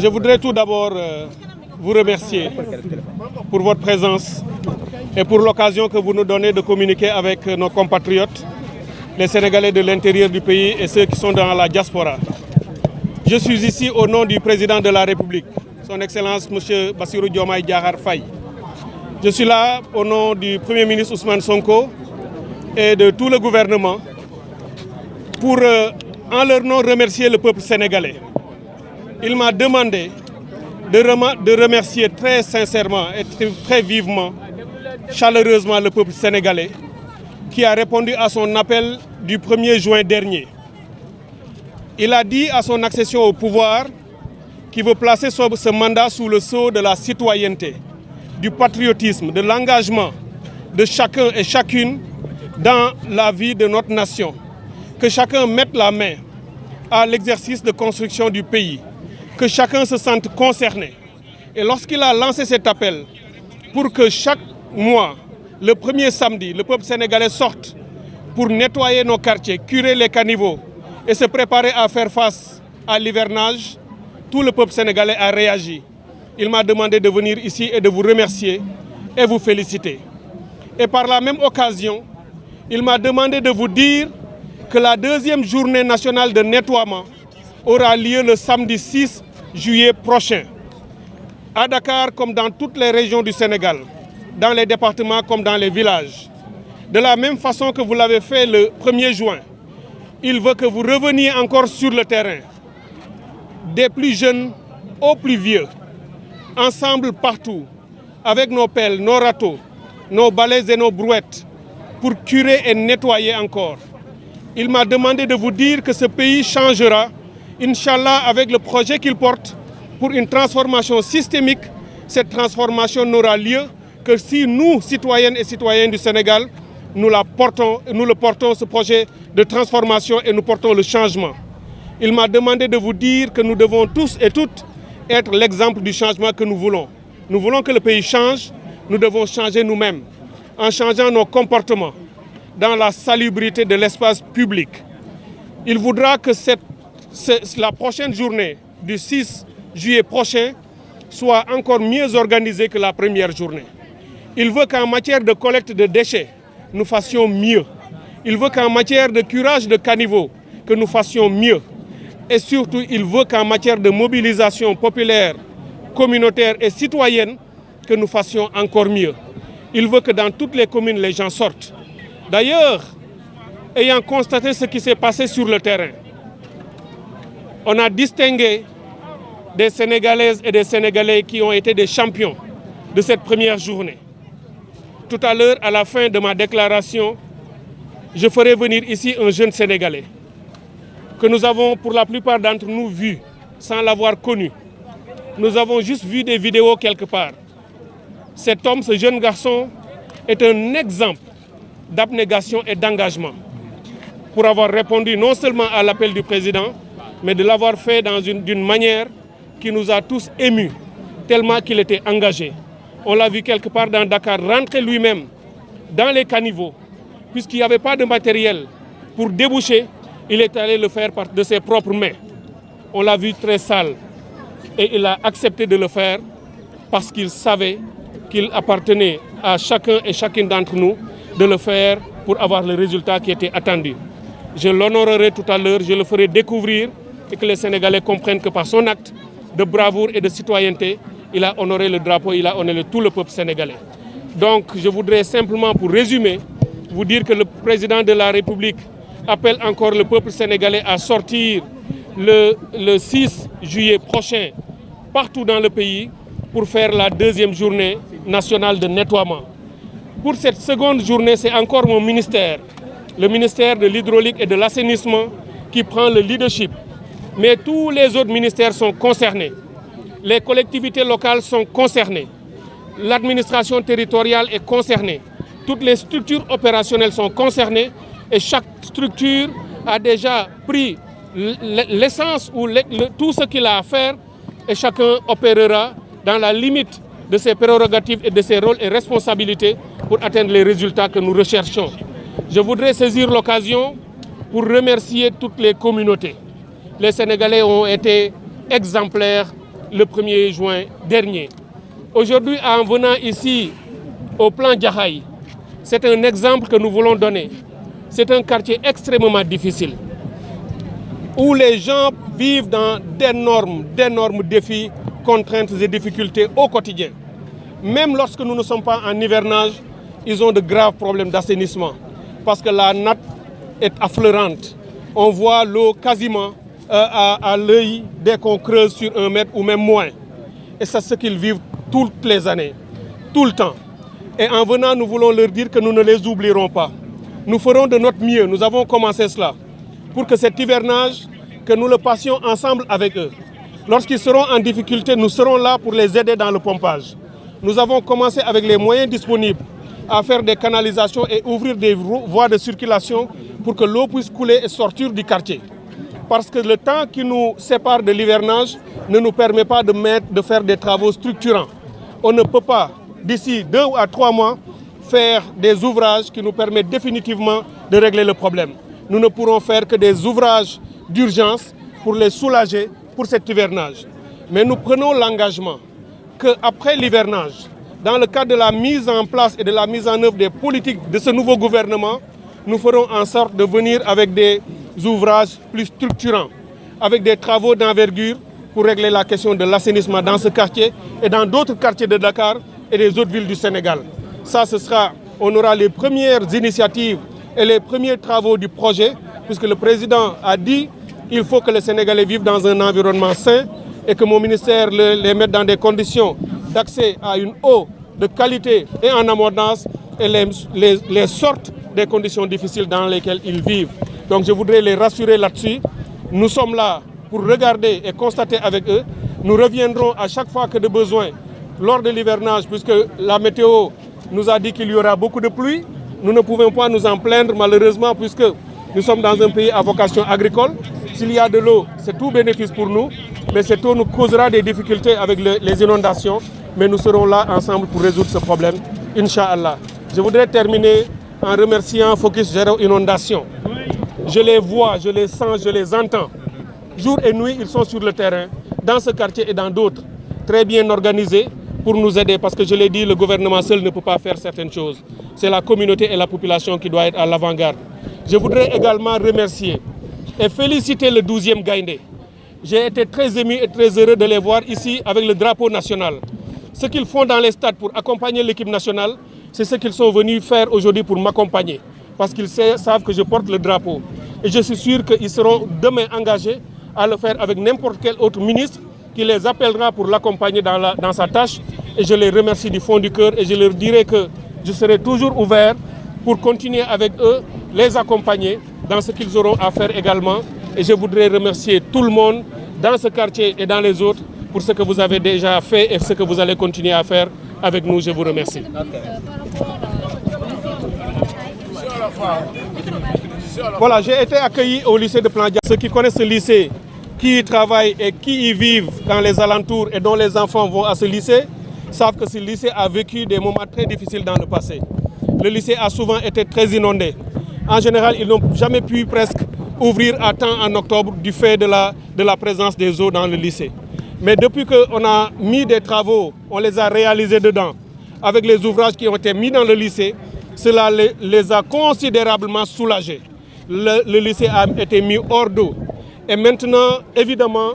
Je voudrais tout d'abord vous remercier pour votre présence et pour l'occasion que vous nous donnez de communiquer avec nos compatriotes, les Sénégalais de l'intérieur du pays et ceux qui sont dans la diaspora. Je suis ici au nom du président de la République, son Excellence M. Bassirou Diomaye Diakhar Faye. Je suis là au nom du Premier ministre Ousmane Sonko et de tout le gouvernement pour, en leur nom, remercier le peuple sénégalais. Il m'a demandé de remercier très sincèrement et très vivement, chaleureusement le peuple sénégalais qui a répondu à son appel du 1er juin dernier. Il a dit à son accession au pouvoir qu'il veut placer ce mandat sous le sceau de la citoyenneté, du patriotisme, de l'engagement de chacun et chacune dans la vie de notre nation. Que chacun mette la main à l'exercice de construction du pays, que chacun se sente concerné. Et lorsqu'il a lancé cet appel pour que chaque mois, le premier samedi, le peuple sénégalais sorte pour nettoyer nos quartiers, curer les caniveaux et se préparer à faire face à l'hivernage, tout le peuple sénégalais a réagi. Il m'a demandé de venir ici et de vous remercier et vous féliciter. Et par la même occasion, il m'a demandé de vous dire que la deuxième journée nationale de nettoiement aura lieu le samedi 6 juillet prochain, à Dakar comme dans toutes les régions du Sénégal, dans les départements comme dans les villages. De la même façon que vous l'avez fait le 1er juin, il veut que vous reveniez encore sur le terrain, des plus jeunes aux plus vieux, ensemble partout, avec nos pelles, nos râteaux, nos balais et nos brouettes, pour curer et nettoyer encore. Il m'a demandé de vous dire que ce pays changera, Inch'Allah, avec le projet qu'il porte pour une transformation systémique. Cette transformation n'aura lieu que si nous, citoyennes et citoyens du Sénégal, nous le portons ce projet de transformation et nous portons le changement. Il m'a demandé de vous dire que nous devons tous et toutes être l'exemple du changement que nous voulons. Nous voulons que le pays change, nous devons changer nous-mêmes, en changeant nos comportements dans la salubrité de l'espace public. Il voudra que la prochaine journée du 6 juillet prochain soit encore mieux organisée que la première journée. Il veut qu'en matière de collecte de déchets, nous fassions mieux. Il veut qu'en matière de curage de caniveaux, que nous fassions mieux. Et surtout, il veut qu'en matière de mobilisation populaire, communautaire et citoyenne, que nous fassions encore mieux. Il veut que dans toutes les communes, les gens sortent. D'ailleurs, ayant constaté ce qui s'est passé sur le terrain, on a distingué des Sénégalaises et des Sénégalais qui ont été des champions de cette première journée. Tout à l'heure, à la fin de ma déclaration, je ferai venir ici un jeune Sénégalais que nous avons pour la plupart d'entre nous vu sans l'avoir connu. Nous avons juste vu des vidéos quelque part. Cet homme, ce jeune garçon, est un exemple d'abnégation et d'engagement pour avoir répondu non seulement à l'appel du président, mais de l'avoir fait d'une manière qui nous a tous émus, tellement qu'il était engagé. On l'a vu quelque part dans Dakar, rentrer lui-même dans les caniveaux, puisqu'il n'y avait pas de matériel pour déboucher, il est allé le faire de ses propres mains. On l'a vu très sale et il a accepté de le faire parce qu'il savait qu'il appartenait à chacun et chacune d'entre nous de le faire pour avoir le résultat qui était attendu. Je l'honorerai tout à l'heure, je le ferai découvrir et que les Sénégalais comprennent que par son acte de bravoure et de citoyenneté, il a honoré le drapeau, il a honoré tout le peuple sénégalais. Donc je voudrais simplement, pour résumer, vous dire que le président de la République appelle encore le peuple sénégalais à sortir le 6 juillet prochain partout dans le pays pour faire la deuxième journée nationale de nettoiement. Pour cette seconde journée, c'est encore mon ministère, le ministère de l'hydraulique et de l'assainissement, qui prend le leadership. Mais tous les autres ministères sont concernés. Les collectivités locales sont concernées. L'administration territoriale est concernée. Toutes les structures opérationnelles sont concernées et chaque structure a déjà pris l'essence ou tout ce qu'il a à faire et chacun opérera dans la limite de ses prérogatives et de ses rôles et responsabilités pour atteindre les résultats que nous recherchons. Je voudrais saisir l'occasion pour remercier toutes les communautés. Les Sénégalais ont été exemplaire le 1er juin dernier. Aujourd'hui, en venant ici au plan Djahaï, c'est un exemple que nous voulons donner. C'est un quartier extrêmement difficile, où les gens vivent dans d'énormes défis, contraintes et difficultés au quotidien. Même lorsque nous ne sommes pas en hivernage, ils ont de graves problèmes d'assainissement, parce que la nappe est affleurante. On voit l'eau quasiment à l'œil dès qu'on creuse sur 1 mètre ou même moins. Et c'est ce qu'ils vivent toutes les années, tout le temps. Et en venant, nous voulons leur dire que nous ne les oublierons pas. Nous ferons de notre mieux, nous avons commencé cela, pour que cet hivernage, que nous le passions ensemble avec eux. Lorsqu'ils seront en difficulté, nous serons là pour les aider dans le pompage. Nous avons commencé avec les moyens disponibles à faire des canalisations et ouvrir des voies de circulation pour que l'eau puisse couler et sortir du quartier. Parce que le temps qui nous sépare de l'hivernage ne nous permet pas de faire des travaux structurants. On ne peut pas, d'ici 2 à 3 mois, faire des ouvrages qui nous permettent définitivement de régler le problème. Nous ne pourrons faire que des ouvrages d'urgence pour les soulager pour cet hivernage. Mais nous prenons l'engagement qu'après l'hivernage, dans le cadre de la mise en place et de la mise en œuvre des politiques de ce nouveau gouvernement, nous ferons en sorte de venir avec des ouvrages plus structurants, avec des travaux d'envergure pour régler la question de l'assainissement dans ce quartier et dans d'autres quartiers de Dakar et des autres villes du Sénégal. Ça, on aura les premières initiatives et les premiers travaux du projet, puisque le président a dit qu'il faut que les Sénégalais vivent dans un environnement sain et que mon ministère les mette dans des conditions d'accès à une eau de qualité et en abondance et les sorte des conditions difficiles dans lesquelles ils vivent. Donc je voudrais les rassurer là-dessus. Nous sommes là pour regarder et constater avec eux. Nous reviendrons à chaque fois que de besoin lors de l'hivernage, puisque la météo nous a dit qu'il y aura beaucoup de pluie. Nous ne pouvons pas nous en plaindre malheureusement, puisque nous sommes dans un pays à vocation agricole. S'il y a de l'eau, c'est tout bénéfice pour nous, mais cette eau nous causera des difficultés avec les inondations, mais nous serons là ensemble pour résoudre ce problème, Inch'Allah. Je voudrais terminer en remerciant Focus Zéro Inondation. Je les vois, je les sens, je les entends. Jour et nuit, ils sont sur le terrain, dans ce quartier et dans d'autres, très bien organisés pour nous aider, parce que je l'ai dit, le gouvernement seul ne peut pas faire certaines choses. C'est la communauté et la population qui doit être à l'avant-garde. Je voudrais également remercier et féliciter le 12e Gaïndé. J'ai été très ému et très heureux de les voir ici avec le drapeau national. Ce qu'ils font dans les stades pour accompagner l'équipe nationale, c'est ce qu'ils sont venus faire aujourd'hui pour m'accompagner. Parce qu'ils savent que je porte le drapeau. Et je suis sûr qu'ils seront demain engagés à le faire avec n'importe quel autre ministre qui les appellera pour l'accompagner dans sa tâche. Et je les remercie du fond du cœur et je leur dirai que je serai toujours ouvert pour continuer avec eux, les accompagner dans ce qu'ils auront à faire également. Et je voudrais remercier tout le monde dans ce quartier et dans les autres pour ce que vous avez déjà fait et ce que vous allez continuer à faire avec nous. Je vous remercie. Voilà, j'ai été accueilli au lycée de Plan-Dia. Ceux qui connaissent ce lycée, qui y travaillent et qui y vivent dans les alentours et dont les enfants vont à ce lycée, savent que ce lycée a vécu des moments très difficiles dans le passé. Le lycée a souvent été très inondé. En général, ils n'ont jamais pu presque ouvrir à temps en octobre du fait de la présence des eaux dans le lycée. Mais depuis qu'on a mis des travaux, on les a réalisés dedans, avec les ouvrages qui ont été mis dans le lycée, cela les a considérablement soulagés. Le lycée a été mis hors d'eau. Et maintenant, évidemment,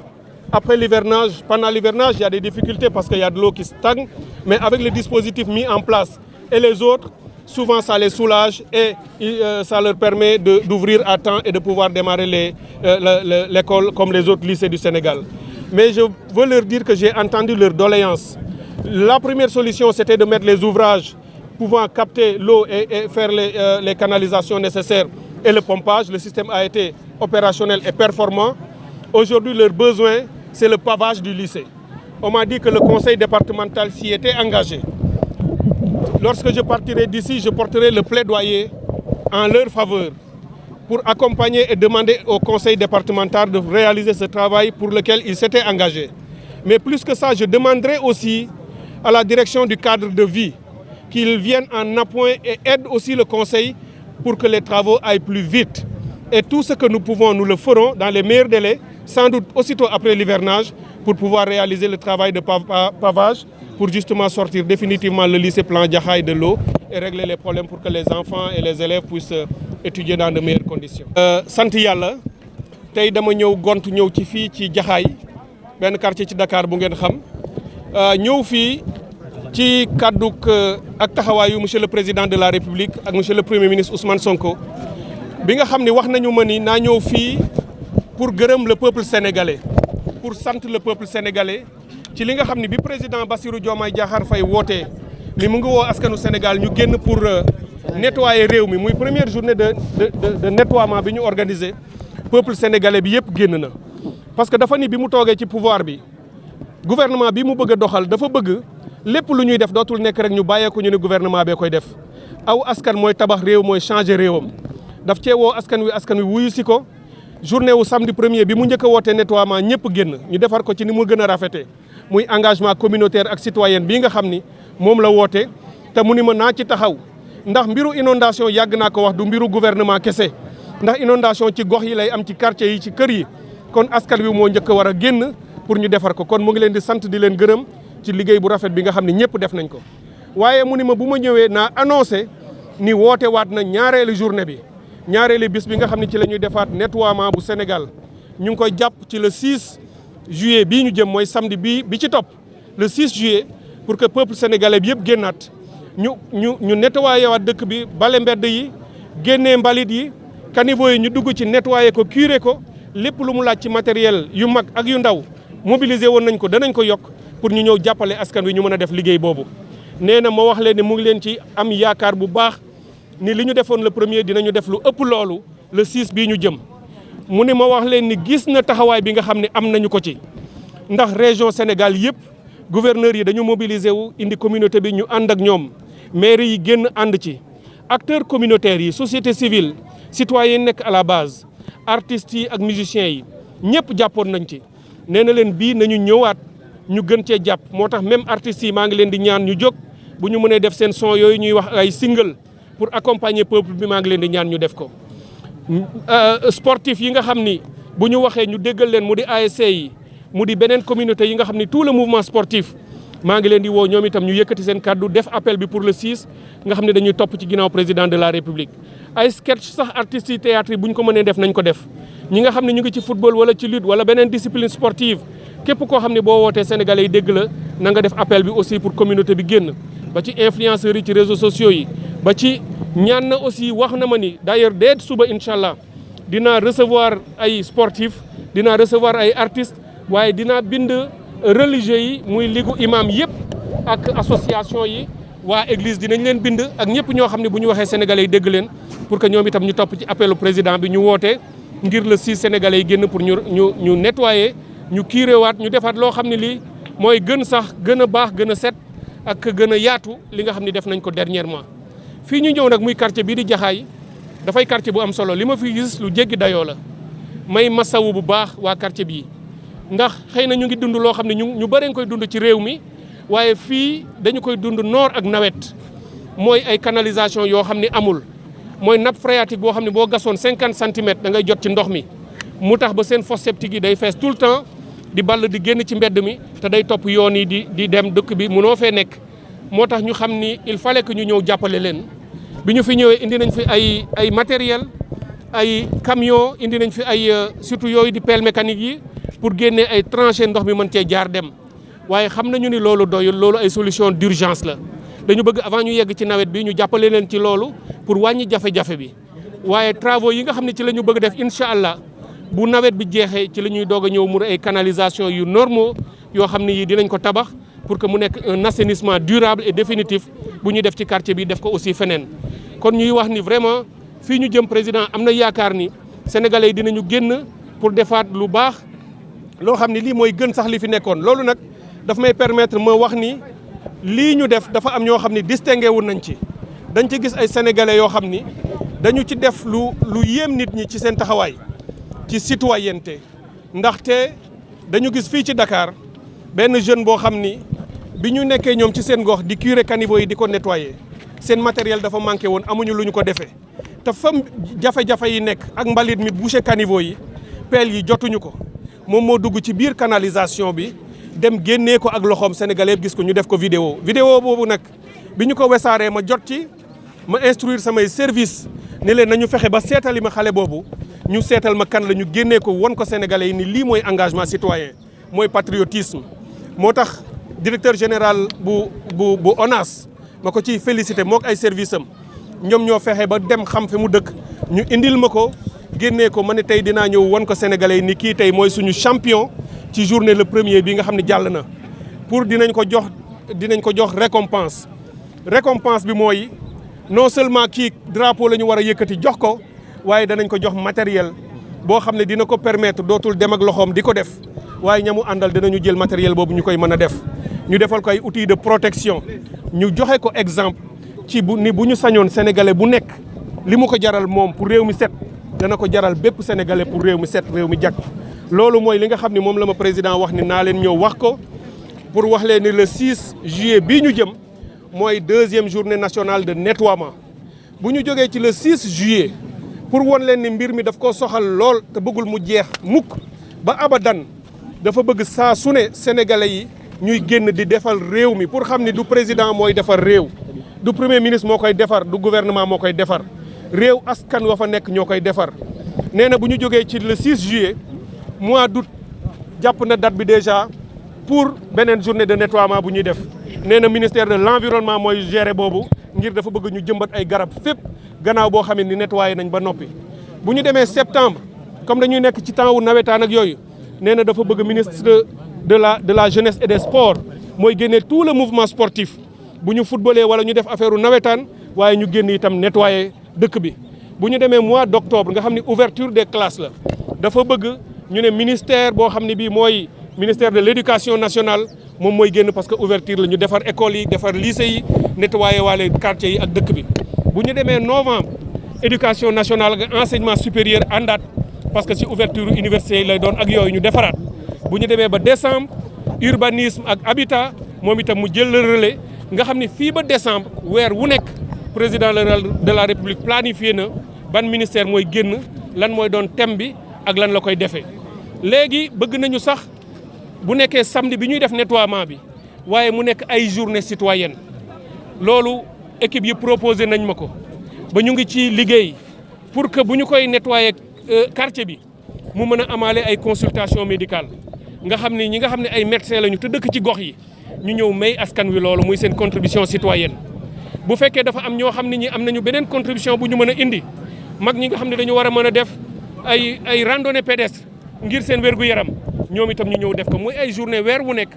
après l'hivernage, pendant l'hivernage, il y a des difficultés parce qu'il y a de l'eau qui stagne. Mais avec les dispositifs mis en place et les autres, souvent ça les soulage et ça leur permet d'ouvrir à temps et de pouvoir démarrer l'école comme les autres lycées du Sénégal. Mais je veux leur dire que j'ai entendu leurs doléances. La première solution, c'était de mettre les ouvrages pouvant capter l'eau et faire les canalisations nécessaires et le pompage. Le système a été opérationnel et performant. Aujourd'hui, leur besoin, c'est le pavage du lycée. On m'a dit que le conseil départemental s'y était engagé. Lorsque je partirai d'ici, je porterai le plaidoyer en leur faveur pour accompagner et demander au conseil départemental de réaliser ce travail pour lequel ils s'étaient engagés. Mais plus que ça, je demanderai aussi à la direction du cadre de vie qu'ils viennent en appoint et aident aussi le conseil pour que les travaux aillent plus vite. Et tout ce que nous pouvons, nous le ferons dans les meilleurs délais sans doute aussitôt après l'hivernage, pour pouvoir réaliser le travail de pavage, pour justement sortir définitivement le lycée Plan Jaxaay de l'eau et régler les problèmes pour que les enfants et les élèves puissent étudier dans de meilleures conditions. sant yàlla tey dama ñëw gont ñëw ci fii ci Jaxaay benn quartier ci Dakar bu ngeen xam ñëw fii ci kàdduk ak taxawaayu monsieur le président de la République ak monsieur le premier ministre Ousmane Sonko bi nga xam ni wax nañu ma ni naa ñëw fii pour gërëm le peuple sénégalais pour sant le peuple sénégalais ci li nga xam ni bi président Bassirou Diomaye Diakhar Faye wootee ni mu ngi woo askanu Sénégal ñu génn pour nettoyer réew mi muy première journée de nettoiement bi ñu organisé peuple sénégalais bi yëpp génn na. parce que dafa ni bi mu toogee ci pouvoir bi gouvernement bi mu bëgg a doxal dafa bëgg lépp lu ñuy def dootul nekk rek ñu bàyyeeku ñu ne gouvernement bee koy def aw askan mooy tabax réew mooy changer réewam daf cee woo askan wi wuyu si ko. journée wu samedi premier bi mu njëkk a wootee nettoiement ñëpp génn ñu defar ko ci ni mu gën a rafetee muy engagement communautaire ak citoyen bii nga xam ni moom la woote te mu ni ma naa ci taxaw ndax mbiru inondation yàgg naa ko wax du mbiru gouvernement kese ndax inondation ci gox yi lay am ci quartier yi ci kër yi kon askan wi moo njëkk a war a génn pour ñu defar ko kon mu ngi leen di sant di leen gërëm ci liggéey bu rafet bi nga xam ne ñëpp def nañ ko waaye mu ni ma bu ma ñëwee naa annoncé ni woote waat na ñaareelu journée bi ñaareelu bis bi nga xam ne ci la ñuy defaat nettoiement bu Sénégal ñu ngi koy jàpp ci le 6 juillet bii ñu jëm mooy samedi bi ci topp le 6 juillet pour que peuple sénégalais bi yëpp génnaat ñu nettoyé waat dëkk bi bale mbedd yi génnee mbalit yi caniveau yi ñu dugg ci nettoyé ko curé ko lépp lu mu laaj ci matériel yu mag ak yu ndaw mobiliser woon nañ ko danañ ko yokk pour ñu ñëw jàppale askan wi ñu mën a def liggéey boobu. nee na ma wax leen ni mu ngi leen ci am yaakaar bu baax ni li ñu defoon le premier dinañu def lu ëpp loolu le 6 bii ñu jëm mu ne ma wax leen ni gis na taxawaay bi nga xam ne am nañu ko ci ndax région Sénégal yëpp gouverneurs yi dañu mobiliser wu indi communauté bi ñu ànd ak ñoom maire yi génn ànd ci acteurs communautaires yi société civile citoyens yi nekk à la base artistes yi ak musiciens yi ñëpp jàppoon nañ ci nee na leen bii nañu ñëwaat ñu gën cee jàpp moo tax même artistes yi maa ngi leen di ñaan ñu jóg bu ñu mënee def seen son yooyu ñuy wax ay single pour accompagner peuple bi maa ngi leen di ñaan ñu def ko sportif yi nga xam ni bu ñu waxee ñu déggal leen mu di ASC yi mu di beneen communauté yi nga xam ni tout le mouvement sportif maa ngi leen di woo ñoom itam ñu yëkkati seen kàddu def appel bi pour le 6 nga xam ne dañuy topp ci ginnaaw président de la république ay sketch sax artistes yi théâtre yi bu ñu ko mënee def nañ ko def ñi nga xam ne ñu ngi ci football wala ci lutte wala beneen discipline sportive képp koo xam ne boo wootee sénégalais yi dégg la na nga def appel bi aussi pour communauté bi génn ba ci influenceurs yi ci réseaux sociaux yi ba ci ñaan na aussi wax na ma ni d'ailleurs dès suba incha allah dinaa recevoir ay sportifs dinaa recevoir ay artistes waaye dinaa bind religieux yi muy ligu imam yëpp ak association yi waa église dinañ leen bind ak ñëpp ñoo xam ne bu ñu waxee sénégalais yi dégg leen pour que ñoom itam ñu topp ci appelu président bi ñu woote ngir le 6 sénégalais yi génn pour ñu nettoyer ñu kiirewaat ñu defaat loo xam ne lii mooy gën sax gën a baax gën a set ak gën a yaatu li nga xam ne def nañ ko dernièrement fii ñu ñëw nag muy quartier bii di Jaxaay dafay quartier bu am solo li ma fi gis lu jéggi dayoo la may masawu bu baax waa quartier bii ndax xëy na ñu ngi dund loo xam ne ñu bëri nga koy dund ci réew mi waaye fii dañu koy dund noor ak nawet mooy ay canalisation yoo xam ne amul mooy nappe phréatique boo xam ne boo gasoon 50 centimètres da ngay jot ci ndox mi mu tax ba seen fosse septique yi day fees tout le temps di ball di génn ci mbedd mi te day topp yoon yi di dem dëkk bi mënoo fee nekk moo tax ñu xam ni il fallait que ñu ñëw jàppale leen bi ñu fi ñëwee indi nañ fi ay matériel ay camion indi nañ fi ay surtout yooyu di pelle mécanique yi pour génnee ay tranchées ndox mi mën cee jaar dem waaye xam nañu ni loolu doyul loolu ay solution d'urgence la dañu bëgg avant ñu yegg ci nawet bi ñu jàppale leen ci loolu pour wàññi jafe-jafe bi waaye travaux yi nga xam ne ci la ñu bëgg def incha allah bu nawet bi jeexee ci la ñuy doog a ñëw mu ay canalisation yu normaux yoo xam ne yii dinañ ko tabax pour que mu nekk un assainissement durable et définitif bu ñu def ci quartier bi def ko aussi feneen kon ñuy wax ni vraiment fii ñu jëm président am na yaakaar ni sénégalais yi dinañu génn pour defaat lu baax loo xam ne lii mooy gën sax li fi nekkoon loolu nag daf may permettre ma wax ni lii ñu def dafa am ñoo xam ne distingué wu nañ ci dañ ci gis ay sénégalais yoo xam ni dañu ci def lu yéem nit ñi ci seen taxawaay ci citoyenneté ndaxte dañu gis fii ci Dakar benn jeune boo xam ni bi ñu nekkee ñoom ci seen gox di curer caniveau yi di ko nettoyer seen matériel dafa manqué woon amuñu lu ñu ko defee te fam jafe-jafe yi nekk ak mbalit mi boucher caniveau yi pelle yi jotuñu ko moom moo dugg ci biir canalisation bi dem génnee ko ak loxoom sénégalais yëpp gis ko ñu def ko vidéo boobu nag bi ñu ko wesaaree ma jot ci ma instruire samay service ne leen nañu fexe ba seetali ma xale boobu ñu seetal ma kan la ñu génnee ko won ko sénégalais yi ni lii mooy engagement citoyen mooy patriotisme moo tax directeur général bu ONAS ma ko ciy félicité mook ay service am ñoom ñoo fexe ba dem xam fi mu dëkk ñu indil ma ko génnee ko ma ne tey dinaa ñëw won ko sénégalais yi ni kii tey mooy suñu champion ci journée le premier bi nga xam ne jàll na pour dinañ ko jox récompense bi mooy non seulement kii drapeau la ñu war a yëkkati jox ko waaye danañ ko jox matériel boo xam ne dina ko permettre dootul dem ak loxoom di ko def waaye ñamu àndal dinañu jël matériel boobu ñu koy mën a def ñu defal ko ay outils de protection ñu joxe ko exemple ci bu ñu sañoon sénégalais bu nekk li mu ko jaral moom pour réew mi set dana ko jaral bépp sénégalais pour réew mi set réew mi jag loolu mooy li nga xam ne moom la ma président wax ni naa leen ñëw wax ko pour wax leen ni le 6 juillet bii ñu jëm mooy 2e journée nationale de nettoiement bu ñu jógee ci le 6 juillet pour won leen ni mbir mi daf ko soxal lool te bëggul mu jeex mukk ba abadan dafa bëgg saa su ne sénégalais yi ñuy génn di defal réew mi pour xam ni du président mooy defar réew du premier ministre moo koy defar du gouvernement moo koy defar réew askan wa fa nekk ñoo koy defar nee na bu ñu jógee ci le 6 juillet mois d'août jàpp na date bi déjà pour beneen journée de nettoiement bu ñuy def nee na ministère de l'environnement mooy gérer boobu ngir dafa bëgg ñu jëmbat ay garab fépp gannaaw boo xam ne ni nettoyé nañ ba noppi bu ñu demee septembre comme dañuy nekk ci temps wu nawetaan ak yooyu nee na dafa bëgg ministre de la jeunesse et des sports mooy génne tout le mouvement sportif bu ñu footballé wala ñu def affaire u nawetaan waaye ñu génn itam nettoyé dëkk bi bu ñu demee mois d'octobre nga xam ne ouverture des classes la dafa bëgg ñu ne ministère boo xam ne bii mooy ministère de l'éducation nationale moom mooy génn parce que ouverture la ñu defar écoles yi defar lycée yi nettoyé waale quartiers yi ak dëkk bi bu ñu demee novembre éducation nationale ak enseignement supérieur àndaat parce que ci ouverture université yi lay doon ak yooyu ñu defaraat bu ñu demee ba décembre urbanisme ak habitat moom itam mu jël le relais nga xam ne fii ba décembre weer wu nekk président de la république planifié na ban ministère mooy génn lan mooy doon thème bi ak lan la koy defee léegi bëgg nañu sax bu nekkee samedi bi ñuy def nettoiement bi waaye mu nekk ay journée citoyenne loolu équipe yi proposé nañ ma ko ba ñu ngi ci liggéey pour que bu ñu koy nettoyer quartier bi mu mën a amaale ay consultation médicale nga xam ne ñi nga xam ne ay médecins lañu te dëkk ci gox yi ñu ñëw may askan wi loolu muy seen contribution citoyenne bu fekkee dafa am ñoo xam ne ñi am nañu beneen contribution bu ñu mën a indi mag ñi nga xam ne dañu war a mën a def ay randonnée pédestre ngir seen wér-gu-yaram ñoom itam ñu ñëw def ko muy ay journée weer wu nekk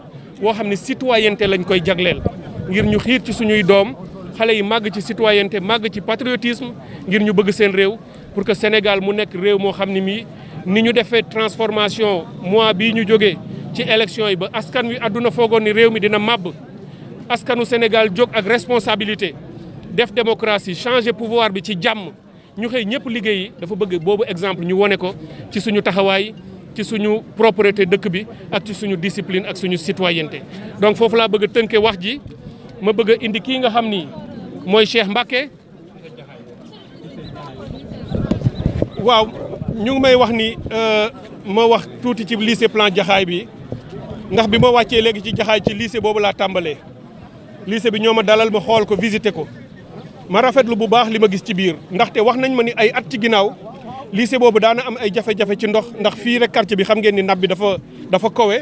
woo xam ne citoyenneté lañ koy jagleel ngir ñu xiir ci suñuy doom xale yi màgg ci citoyenneté màgg ci patriotisme ngir ñu bëgg seen réew pour que Sénégal mu nekk réew moo xam ne mii ni ñu defee transformation mois bii ñu jógee ci élection yi ba askan wi àdduna foogoon ni réew mi dina màbb askanu Sénégal jóg ak responsabilité def démocratie changer pouvoir bi ci jàmm ñu xëy ñëpp liggéey yi dafa bëgg boobu exemple ñu wone ko ci suñu taxawaay ci suñu propreté dëkk bi ak ci suñu discipline ak suñu citoyenneté donc foofu laa bëgg a tënke wax ji ma bëgg a indi kii nga xam ni mooy Cheikh Mbacké waaw ñu ngi may wax ni ma wax tuuti ci lycée Plan Jaxaay bi ndax bi ma wàccee léegi ci Jaxaay ci lycée boobu laa tàmbalee lycée bi ñoo ma dalal ma xool ko visiter ko ma rafetlu bu baax li ma gis ci biir ndaxte wax nañ ma ni ay at ci ginnaaw lycée boobu daana am ay jafe-jafe ci ndox ndax fii rek quartier bi xam ngeen ni nappe bi dafa kowe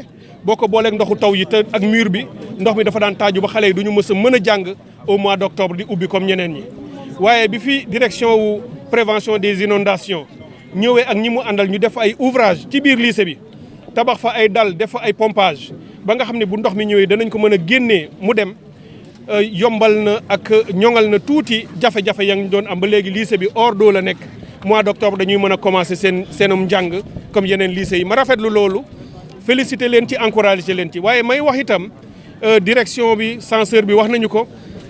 boo ko booleeg ndoxu taw yi te ak mur bi ndox mi dafa daan taaju ba xale yi duñu mës a mën a jàng au mois d'octobre di ubbi comme ñeneen ñi waaye bi fi direction wu prévention des inondations ñëwee ak ñi mu àndal ñu def ay ouvrage ci biir lycée bi tabax fa ay dal def fa ay pompage ba nga xam ne bu ndox mi ñëwee danañ ko mën a génnee mu dem yombal na ak ñoŋal na tuuti jafe-jafe ya ngi doon am ba léegi lycée bi hors d'eau la nekk mois d'octobre dañuy mën a commencer seenum njàng comme yeneen lycée yi ma rafetlu loolu féliciter leen ci encourager leen ci waaye may wax itam direction bi censeur bi wax nañu ko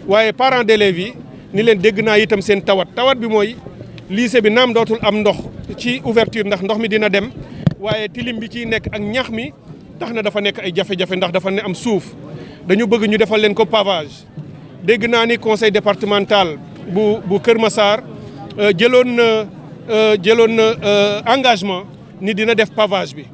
waaye parents d'élèves yi ni leen dégg naa itam seen tawat bi mooy lycée bi naam dootul am ndox ci ouverture ndax ndox mi dina dem waaye tilim bi ciy nekk ak ñax mi tax na dafa nekk ay jafe-jafe ndax dafa ne am suuf dañu bëgg ñu defal leen ko pavage dégg naa ni conseil départemental bu Kër Massar jëloon na engagement ni dina def pavage bi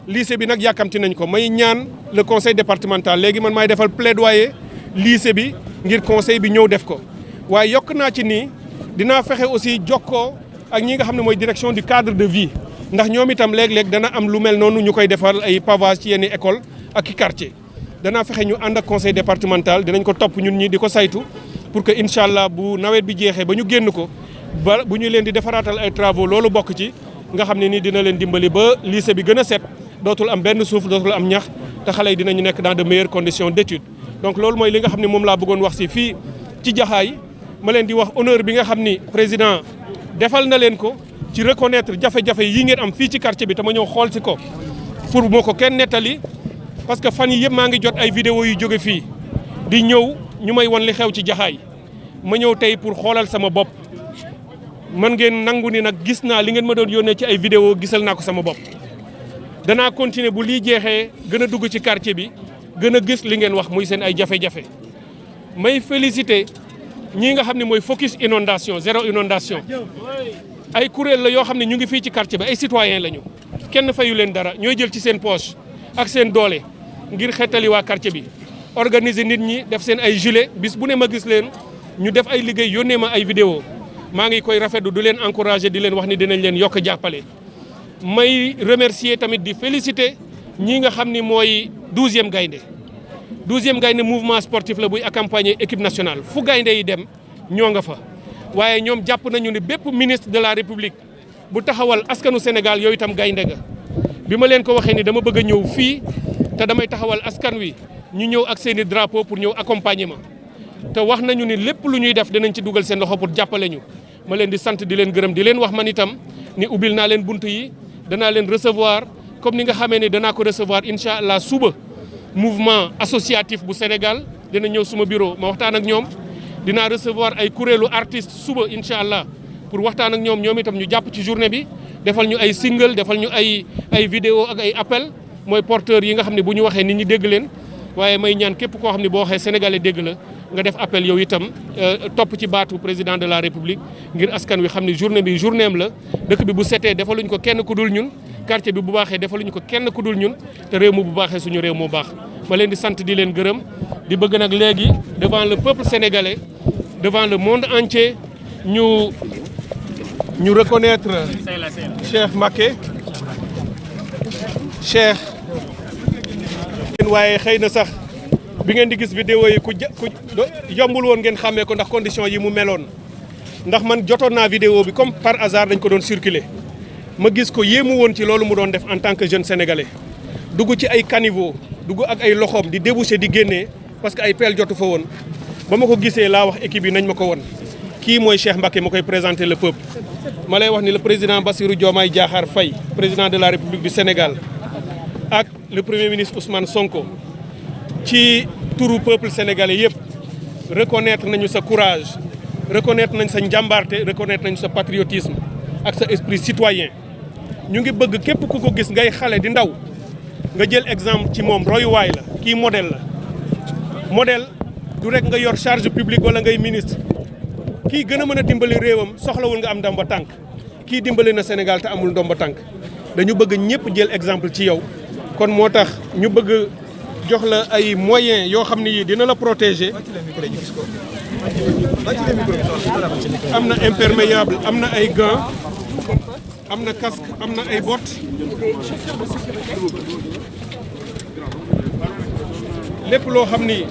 lycée bi nag yàkkamti nañ ko may ñaan le conseil départemental léegi man maay defal plaidoyer lycée bi ngir conseil bi ñëw def ko waaye yokk naa ci nii dinaa fexe aussi jokkoo ak ñi nga xam ne mooy direction du cadre de vie ndax ñoom itam léeg-léeg dana am lu mel noonu ñu koy defal ay pavage ci yenn école ak i quartier danaa fexe ñu ànd ak conseil départemental dinañ ko topp ñun ñi di ko saytu pour que incha allah bu nawet bi jeexee ba ñu génn ko ba bu ñu leen di defaraatal ay travaux loolu bokk ci nga xam ne nii dina leen dimbali ba lycée bi gën a set dootul am benn suuf dootul am ñax te xale yi dinañu nekk dans de meilleures conditions d'étude donc loolu mooy li nga xam ne moom laa bëggoon wax si fii ci Jaxaay ma leen di wax honneur bi nga xam ni président defal na leen ko ci reconnaître jafe-jafe yi ngeen am fii ci quartier bi te ma ñëw xool si ko pour moo ko kenn nettali parce que fan yi yëpp maa ngi jot ay vidéo yu jóge fii di ñëw ñu may won li xew ci Jaxaay ma ñëw tey pour xoolal sama bopp man ngeen nangu ni nag gis naa li ngeen ma doon yónnee ci ay vidéo gisal naa ko sama bopp danaa continuer bu lii jeexee gën a dugg ci quartier bi gën a gis li ngeen wax muy seen ay jafe-jafe may féliciter ñii nga xam ne mooy focus inondation zéro inondation ay kuréel la yoo xam ne ñu ngi fii ci quartier bi ay citoyen lañu kenn fayu leen dara ñooy jël ci seen poche ak seen doole ngir xettali waa quartier bi organiser nit ñi def seen ay gilet bis bu ne ma gis leen ñu def ay liggéey yónnee ma ay vidéo maa ngi koy rafetlu du leen encourager di leen wax ni dinañ leen yokk jàppale may remercier tamit di féliciter ñi nga xam ni mooy 12e gaynde 12e gaynde mouvement sportif la buy accompagner équipe nationale fu gaynde yi dem ñoo nga fa waaye ñoom jàpp nañu ni bépp ministre de la république bu taxawal askanu Sénégal yooyu itam gaynde ga bi ma leen ko waxee ni dama bëgg a ñëw fii te damay taxawal askan wi ñu ñëw ak seeni drapeau pour ñëw accompagner ma te wax nañu ni lépp lu ñuy def dinañ ci dugal seen loxo pour jàppale ñu ma leen di sant di leen gërëm di leen wax man itam ni ubbil naa leen buntu yi danaa leen recevoir comme ni nga xamee ni danaa ko recevoir incha allah suba mouvement associatif bu Sénégal dina ñëw suma bureau ma waxtaan ak ñoom dinaa recevoir ay kuréelu artiste suba incha allah pour waxtaan ak ñoom ñoom itam ñu jàpp ci journée bi defal ñu ay single defal ñu ay vidéo ak ay appel mooy porteurs yi nga xam ne bu ñu waxee nit ñi dégg leen waaye may ñaan képp koo xam ne boo waxee sénégalais dégg la nga def appel yow itam topp ci baatu président de la république ngir askan wi xam ne journée bi journée am la dëkk bi bu setee defaluñ ko kenn ku dul ñun quartier bi bu baaxee defaluñ ko kenn ku dul ñun te réew mi bu baaxee suñu réew moo baax ma leen di sant di leen gërëm di bëgg nag léegi devant le peuple sénégalais devant le monde entier ñu reconnaître Cheikh Mbacké Cheikh waaye xëy na sax bi ngeen di gis vidéo yi ku yombul woon ngeen xàmmee ko ndax condition yi mu meloon ndax man jotoon naa vidéo bi comme par hasard dañ ko doon circuler ma gis ko yéemu woon ci loolu mu doon def en tant que jeune sénégalais dugg ci ay caniveau dugg ak ay loxoom di déboucher di génnee parce que ay pelle jotu fa woon ba ma ko gisee laa wax équipe yi nañ ma ko woon kii mooy Cheikh Mbacké ma koy présenter le peuple ma lay wax ni le président Bassirou Diomaye Diakhar Faye président de la République du Sénégal ak le premier ministre Ousmane Sonko ci turu peuple sénégalais yëpp reconnaître nañu sa courage reconnaître nañ sa njàmbaarte reconnaître nañu sa patriotisme ak sa esprit citoyen ñu ngi bëgg képp ku ko gis ngay xale di ndaw nga jël exemple ci moom royuwaay la kii modèle la modèle du rek nga yor charge publique wala ngay ministre kii gën a mën a dimbali réewam soxlawul nga am ndomba tànk kii dimbali na Sénégal te amul ndomba tànk dañu bëgg ñëpp jël exemple ci yow kon moo tax ñu bëgg jox la ay moyens yoo xam ne yii dina la protéger am na imperméable am na ay gants am na casque am na ay bottes lépp loo xam ni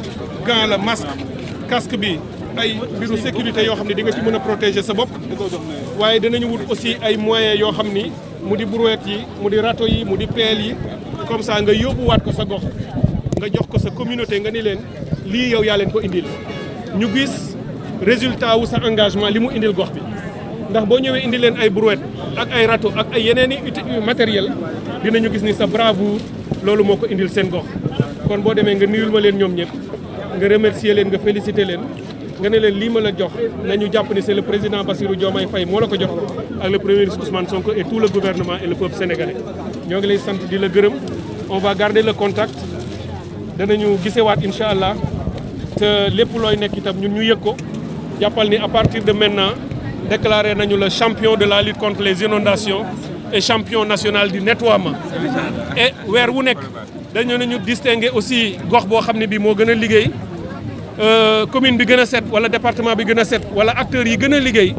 gant la masque casque bi ay mbiru sécurité yoo xam ne di nga ci mën a protéger sa bopp waaye dinañu wut aussi ay moyens yoo xam ni mu di brouette yi mu di râteau yi mu di pelle yi comme ça nga yóbbuwaat ko sa gox nga jox ko sa communauté nga ni leen lii yow yaa leen ko indil ñu gis résultat wu sa engagement li mu indil gox bi ndax boo ñëwee indi leen ay brouette ak ay râteau ak ay yeneen i matériel dinañu gis ni sa bravoure loolu moo ko indil seen gox kon boo demee nga nuyul ma leen ñoom ñëpp nga remercier leen nga féliciter leen nga ne leen lii ma la jox nañu jàpp ni c'est le président Bassirou Diomaye Faye moo la ko jox ak le premier ministre Ousmane Sonko et tout le gouvernement et le peuple sénégalais ñoo ngi lay sant di la gërëm on va garder le contact danañu gisewaat incha allah te lépp looy nekk itam ñun ñu yëg ko jàppal ni à partir de maintenant déclaré nañu le champion de la lutte contre les inondations est champion national du nettoiement. Et weer wu nekk dañu ñu distinguer aussi gox boo xam ne bii moo gën a liggéey commune bi gën a set wala département bi gën a set wala acteurs yi gën a liggéey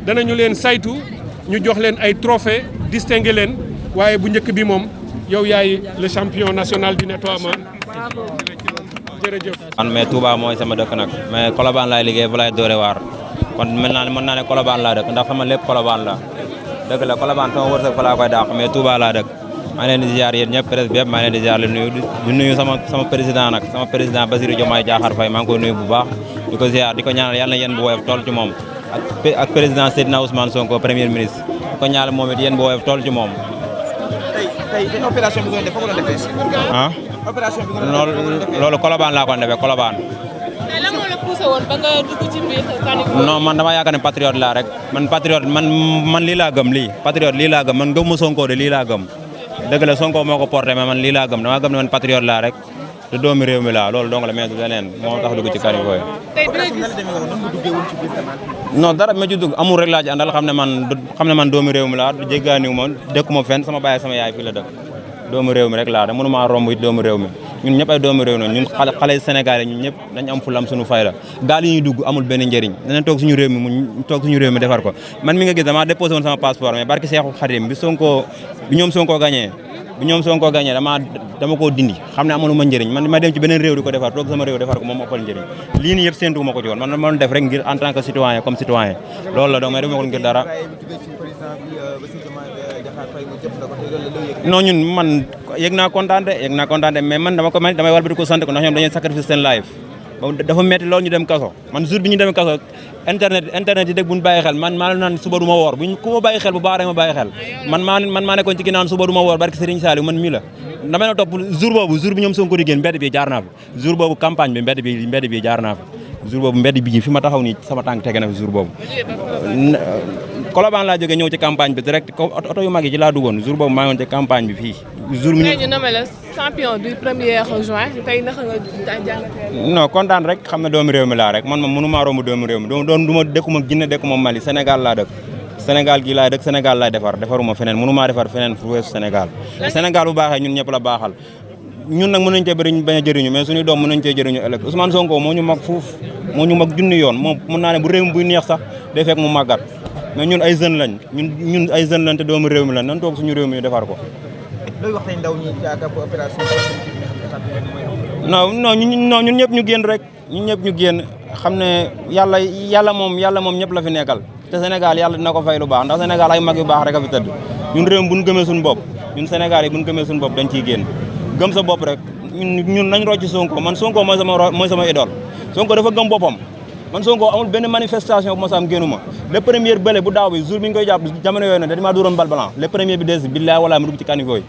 danañu leen saytu ñu jox leen ay trophées distinguer leen waaye bu njëkk bi moom yow yaay le champion national du nettoiement. jërëjëf. man mais Touba mooy sama dëkk nag mais Colobane laay liggéey fa laay doore waar kon mën naa ne Colobane laa dëkk ndax sama lépp Colobane la dëgg la Colobane sama wërsëg fa laa koy dàq mais Touba laa dëkk maa ngi leen di ziar yéen ñëpp presse bi yëpp maa ngi leen di ziar di nuyu sama président nag sama président Bassirou Diomaye Diakhar Faye maa ngi koy nuyu bu baax di ko ziar di ko ñaanal yàlla na yéen bu woyof toll ci moom ak président Seydina Ousmane Sonko premier ministre di ko ñaanal moom it yéen bu woyof toll ci moom. tey opération bi nga def fa ko doon defee. ah opération bi nga doon defee loolu Colobane laa ko defee Colobane. mais lan moo la poussé woon ba nga dugg ci biir caniveau. non man dama yaakaar ne patriote laa rek man patriote man lii laa gëm lii patriote lii laa gëm man gëmuma Sonko de lii laa gëm dëgg la Sonko moo ko porté mais man lii laa gëm dama gëm ne man patriote laa rek te doomi réew mi laa loolu donc la mais du leneen moo tax dugg ci caniveau yi. tey bi nga gis non dara ma ci dugg amul rek laa ci àndal xam ne man doomi réew mi laa du jéggaaniwu ma dëkkuma fenn sama baay sama yaay fii la dëkk doomu réew mi rek laa da mënuma romb it doomu réew mi ñun ñëpp ay doomu réew na ñun xale Sénégal ñun ñëpp dañ am fulam suñu fay la gaal yi ñuy dugg amul benn njëriñ danañ toog suñu réew mi defar ko man mi nga gis dama déposé woon sama passeport mais barki Seexu Xadim bi ñoom Sonko gagné dama koo dindi xam ne amaluma njëriñ man ma dem ci beneen réew di ko defar toog sama réew defar ko moom ëppal njëriñ lii nii yëpp séntu ma ko ci woon man ma def rek ngir en tant que citoyen comme citoyen loolu la donc mais defuma ko ngir dara non ñun man yëg naa kontaante mais man damay walbati ko sant ko ndax ñoom dañuy sacrifice seen life dafa metti loolu ñu dem kaso man jour bi ñu dem kaso internet yi dégg buñ bàyyi xel man maa naan suba du ma woor ku ma bàyyi xel bu baax rek ma bàyyi xel man maa nekkoon ci ginnaaw suba du ma woor barki Serigne Saliou man mii la damay na topp jour bi ñoom Sonko di génn mbedd bi jaar naa fi jour boobu campagne bi mbedd bi jaar naa fi jour boobu mbedd bi fi ma taxaw nii sama tànk tege na fi jour boobu Colobane laa jógee ñëw ci campagne bi direct oto yu mag yi ci laa duggoon jour boobu maa ngi woon ci campagne bi fii jour mi ñu nommé la champion du 1er juin tey naka nga jàngatee. non kontaan rek xam ne doomu réew mi laa rek man ma mënu maa romb doomu réew mi du ma dëkkuma Guinée dëkkuma Mali Sénégal laa dëkk Sénégal gi laa dëkk Sénégal laay defaruma feneen mënu maa defar feneen fu weesu Sénégal Sénégal bu baaxee ñun ñëpp la baaxal ñun nag mën nañ cee bañ a jëriñu mais suñuy doom mën nañ cee jëriñu ëllëg Ousmane Sonko moo ñu mag fuuf moo ñu mag junni yoon moom mën naa ne bu réew mi buy neex sax day fekk mu màggat mais ñun ay jeunes lañ ñun ay jeunes lañ te doomu réew mi lañ nan toog suñu réew mi ñu defar ko. looy wax tey ndaw ñi jaakaar ko opération non ñun ñëpp ñu génn rek ñun ñëpp ñu génn xam ne yàlla moom ñëpp la fi nekkal te Sénégal yàlla dina ko fay lu baax ndax Sénégal ay mag yu baax rek a fi tëdd ñun réew mi bu ñu gëmee suñu bopp ñun Sénégal yi bu ñu gëmee suñu bopp dañ ciy génn gëm sa bopp rek ñun nañ rocc Sonko man Sonko mooy sama idole Sonko dafa gëm boppam man Sonko amul benn manifestation bu ma sam génnuma le premier bële bu daaw bi jour bi ñu koy jàpp jamono yooyu ne damaa dóoroon bal blanc le premier bi des billahi wala mu dugg ci caniveau yi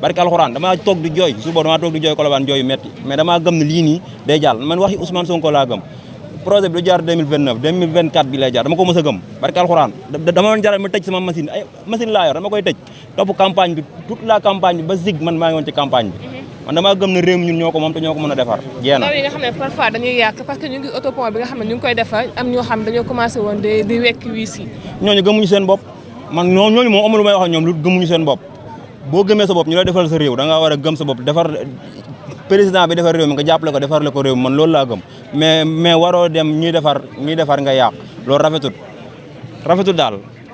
barke alxuraan damaa toog di jooy jour boobu damaa toog di jooy Colobane jooy yu metti mais damaa gëm ne lii nii day jàll man waxi Ousmane Sonko laa gëm projet bi du jaar 2029 2024 bi lay jaar dama ko mës a gëm barke alxuraan dama doon jaral ma tëj sama machine laa yor dama koy tëj topp campagne bi toute la campagne bi ba zig man maa ngi woon ci campagne bi man damaa gëm ne réew mi ñun ñoo ko moom te ñoo ko mën a defar jeex na. ndaw yi nga xam ne parfois dañuy yàq parce que ñu ngi autopont bi nga xam ne ñu ngi koy defar am ñoo xam dañoo commencé woon di wekk wiis yi. ñooñu gëmuñu seen bopp man ñooñu moom amul lu may wax ak ñoom lu gëmuñu seen bopp boo gëmee sa bopp ñu lay defal sa réew da ngaa war a gëm sa bopp defar président bi defar réew mi nga jàppale ko defarle ko réew mi man loolu laa gëm mais waroo dem ñuy defar nga yàq loolu rafetul daal